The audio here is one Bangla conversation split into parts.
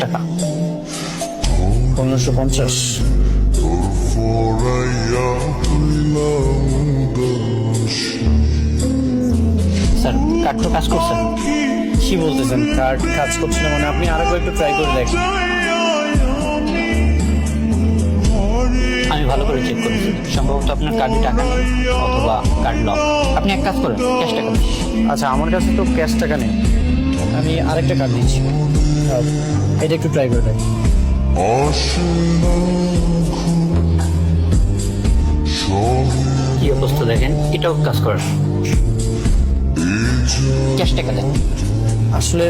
টাকা। 1550। স্যার কার্ড তো কাজ করছেন। কি বলতেছেন কার্ড কাজ করছে না? মানে আপনি আরেকবার একটু ট্রাই করে দেখেন। আমি ভালো করে চেক করেছি, সম্ভবত আপনার কার্ডে টাকা নেই অথবা কার্ড লক। আপনি এক কাজ করেন, ক্যাশ টাকা দিন। আচ্ছা, আমার কাছে তো ক্যাশ টাকা নেই, আমি আরেকটা কার্ড দিচ্ছি। এটা একটু ট্রাই করে দেখেন। কি অবস্থা দেখেন, এটাও কাজ করে। ক্যাশ টাকা দেন। আসলে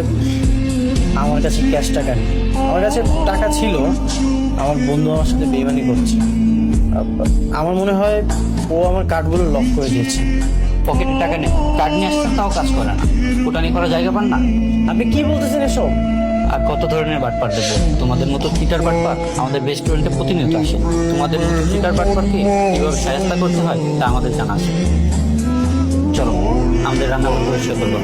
আমার কাছে ক্যাশ টাকা নেই। আমার কাছে টাকা ছিল, আমার বন্ধু আমার সাথে বেইমানি করছে। আমার মনে হয় ও আমার কার্ডগুলো লক করে দিয়েছে। পকেটে টাকা নেই, কার্ড নিয়ে আসছেন তাও কাজ করে না। ওটানি করার জায়গা পান না। আপনি কি বলতেছেন এসব? আর কত ধরনের বাটপার দেবো? তোমাদের মতো চিটার বাটপার আমাদের রেস্টুরেন্টে প্রতিনিয়ত আসে। তোমাদের মতো চিটার বাটপারকে কিভাবে সাহায্য করতে হয় তা আমাদের জানা আছে। চলো আমাদের রান্নাঘর পরিষ্কার করবো।